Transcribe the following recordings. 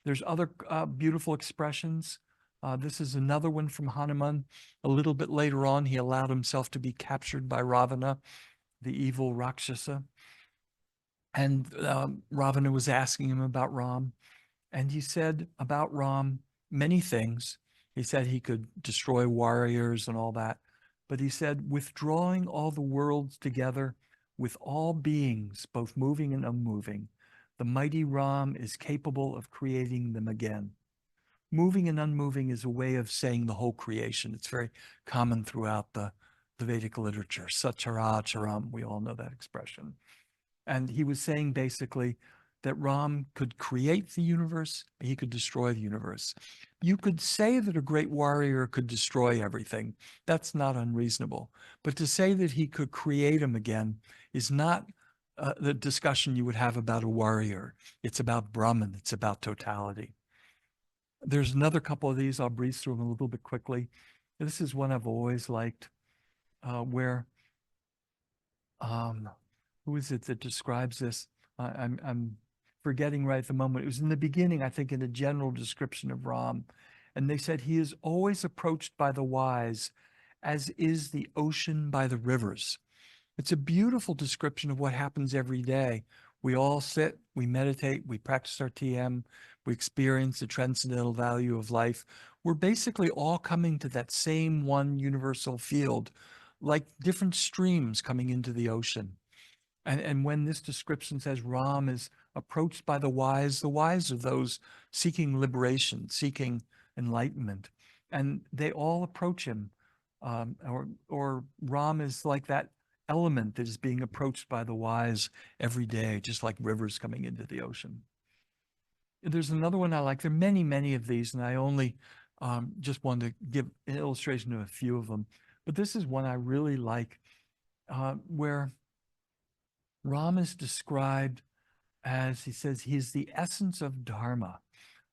There's other beautiful expressions. This is another one from Hanuman. A little bit later on, he allowed himself to be captured by Ravana, the evil Rakshasa. And Ravana was asking him about Ram. And he said about Ram many things. He said he could destroy warriors and all that. But he said, withdrawing all the worlds together with all beings, both moving and unmoving, the mighty Ram is capable of creating them again. Moving and unmoving is a way of saying the whole creation. It's very common throughout the Vedic literature. Satchara Charam, we all know that expression. And he was saying basically that Ram could create the universe, he could destroy the universe. You could say that a great warrior could destroy everything. That's not unreasonable. But to say that he could create them again is not the discussion you would have about a warrior. It's about Brahman, it's about totality. There's another couple of these. I'll breeze through them a little bit quickly. This is one I've always liked, where who is it that describes this? I'm forgetting right at the moment. It was in the beginning, I think, in a general description of Ram. And they said he is always approached by the wise, as is the ocean by the rivers. It's a beautiful description of what happens every day. We all sit, we meditate, we practice our TM, we experience the transcendental value of life. We're basically all coming to that same one universal field, like different streams coming into the ocean. And when this description says Ram is approached by the wise are those seeking liberation, seeking enlightenment. And they all approach him. Or Ram is like that element that is being approached by the wise every day, just like rivers coming into the ocean. There's another one I like. There are many, many of these, and I only just wanted to give an illustration of a few of them. But this is one I really like, where Ram is described as, he says, he is the essence of Dharma,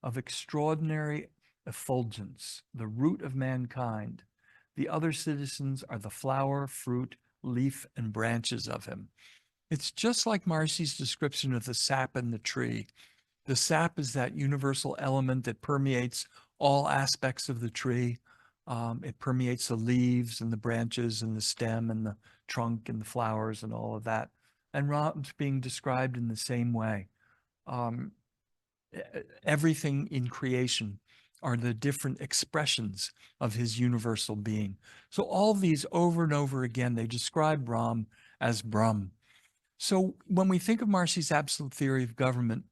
of extraordinary effulgence, the root of mankind. The other citizens are the flower, fruit, leaf, and branches of him. It's just like Mahari's description of the sap in the tree. The sap is that universal element that permeates all aspects of the tree. It permeates the leaves and the branches and the stem and the trunk and the flowers and all of that. And Ram's being described in the same way. Everything in creation are the different expressions of his universal being. So all these over and over again, they describe Ram as Brahm. So when we think of Mahari's absolute theory of government,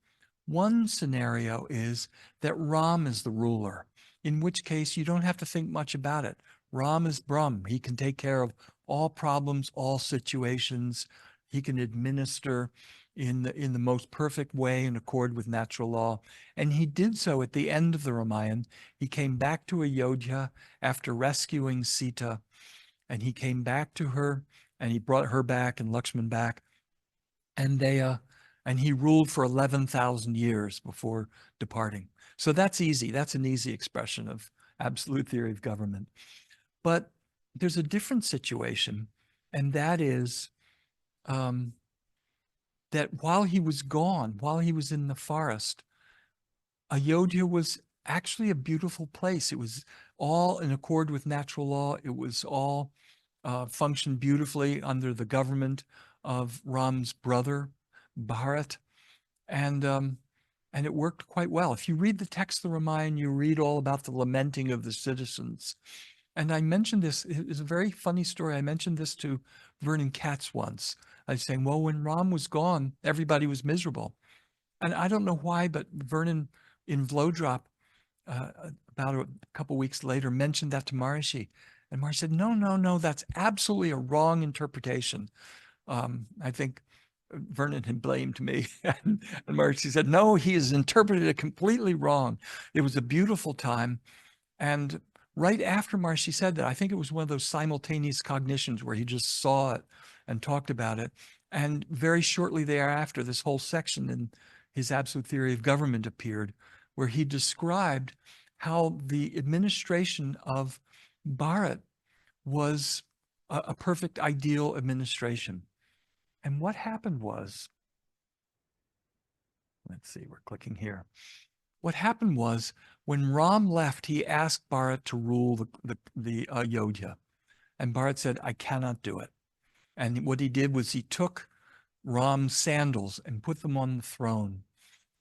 one scenario is that Ram is the ruler, in which case you don't have to think much about it. Ram is Brahm. He can take care of all problems, all situations. He can administer in the most perfect way in accord with natural law. And he did so at the end of the Ramayana. He came back to Ayodhya after rescuing Sita, and he came back to her, and he brought her back and Lakshman back. And he ruled for 11,000 years before departing. So that's easy. That's an easy expression of absolute theory of government. But there's a different situation, and that is that while he was gone, while he was in the forest, Ayodhya was actually a beautiful place. It was all in accord with natural law. It was all functioned beautifully under the government of Ram's brother, Bharat, and it worked quite well. If you read the text of the Ramayana, you read all about the lamenting of the citizens. And I mentioned this, it's a very funny story. I mentioned this to Vernon Katz once. I was saying, well, when Ram was gone, everybody was miserable. And I don't know why, but Vernon in Vlodrop, about a couple weeks later, mentioned that to Maharishi. And Maharishi said, no, that's absolutely a wrong interpretation. I think Vernon had blamed me. And Maharishi said, no, he has interpreted it completely wrong. It was a beautiful time. And right after Maharishi said that, I think it was one of those simultaneous cognitions where he just saw it and talked about it. And very shortly thereafter, this whole section in his Absolute Theory of Government appeared, where he described how the administration of Bharat was a perfect, ideal administration. And what happened was, let's see, we're clicking here. what happened was when Ram left, he asked Bharat to rule the Ayodhya. And Bharat said, I cannot do it. And what he did was he took Ram's sandals and put them on the throne.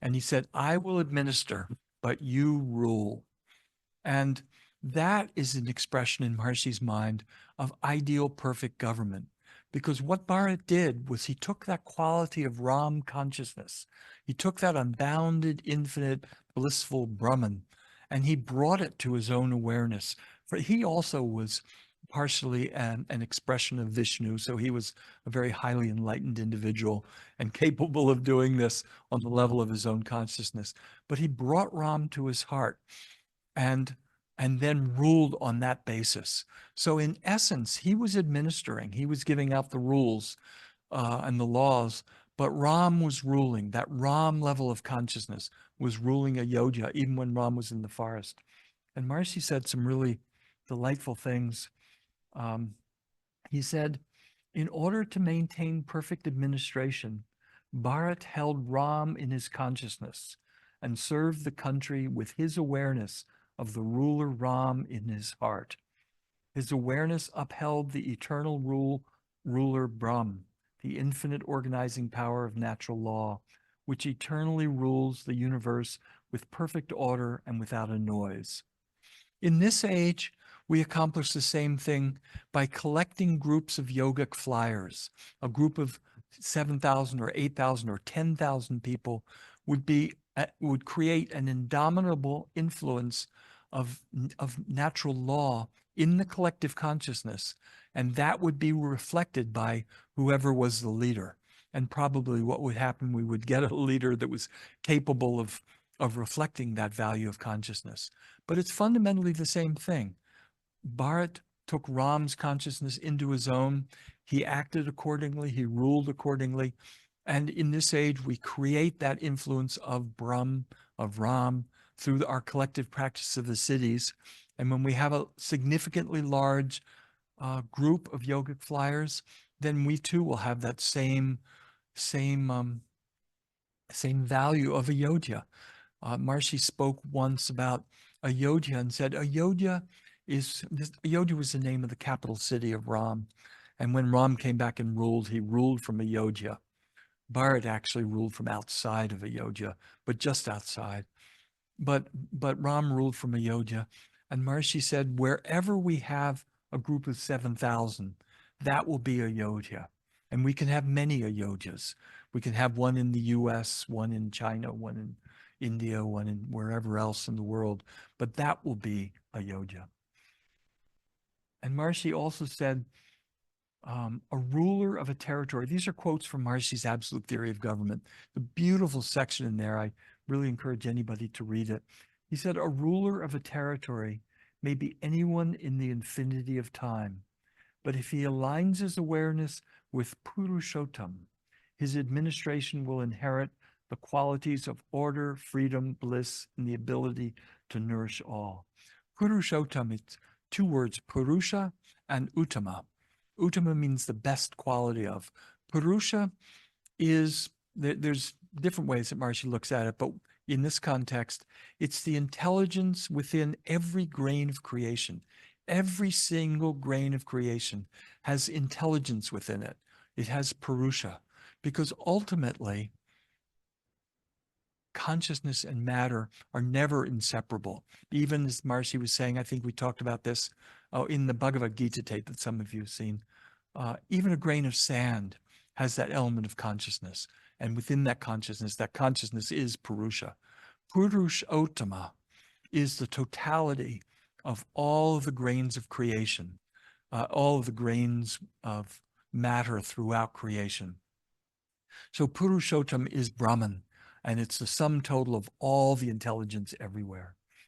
And he said, I will administer, but you rule. And that is an expression in Maharshi's mind of ideal perfect government. Because what Bharat did was he took that quality of Ram consciousness, he took that unbounded, infinite, blissful Brahman, and he brought it to his own awareness. For he also was partially an expression of Vishnu, so he was a very highly enlightened individual and capable of doing this on the level of his own consciousness. But he brought Ram to his heart and then ruled on that basis. So in essence, he was administering, he was giving out the rules and the laws, but Ram was ruling. That Ram level of consciousness was ruling Ayodhya, even when Ram was in the forest. And Marcy said some really delightful things. He said, in order to maintain perfect administration, Bharat held Ram in his consciousness and served the country with his awareness of the ruler Ram in his heart. His awareness upheld the eternal ruler Brahm, the infinite organizing power of natural law, which eternally rules the universe with perfect order and without a noise. In this age, we accomplish the same thing by collecting groups of yogic flyers. A group of 7,000 or 8,000 or 10,000 people would create an indomitable influence of natural law in the collective consciousness, and that would be reflected by whoever was the leader. And probably what would happen, we would get a leader that was capable of reflecting that value of consciousness. But it's fundamentally the same thing. Bharat took Ram's consciousness into his own. He acted accordingly. He ruled accordingly. And in this age, we create that influence of Brahm, of Ram, through our collective practice of the siddhis. And when we have a significantly large group of yogic flyers, then we too will have that same value of Ayodhya. Marshi spoke once about Ayodhya and said, Ayodhya was the name of the capital city of Ram. And when Ram came back and ruled, he ruled from Ayodhya. Bharat actually ruled from outside of Ayodhya, but just outside. But Ram ruled from Ayodhya. And Marshi said, wherever we have a group of 7,000, that will be Ayodhya. And we can have many Ayodhyas. We can have one in the US, one in China, one in India, one in wherever else in the world, but that will be Ayodhya. And Marshi also said, a ruler of a territory. These are quotes from Maharshi's Absolute Theory of Government. The beautiful section in there. I really encourage anybody to read it. He said, a ruler of a territory may be anyone in the infinity of time, but if he aligns his awareness with Purushottam, his administration will inherit the qualities of order, freedom, bliss, and the ability to nourish all. Purushottam, it's two words, Purusha and Uttama. Uttama means the best quality of. Purusha is, there's different ways that Maharshi looks at it, but in this context, it's the intelligence within every grain of creation. Every single grain of creation has intelligence within it. It has Purusha, because ultimately, consciousness and matter are never inseparable. Even as Maharshi was saying, I think we talked about this in the Bhagavad Gita tape that some of you have seen, even a grain of sand has that element of consciousness. And within that consciousness is Purusha. Purushottama is the totality of all of the grains of creation, all of the grains of matter throughout creation. So Purushottam is Brahman, and it's the sum total of all the intelligence everywhere.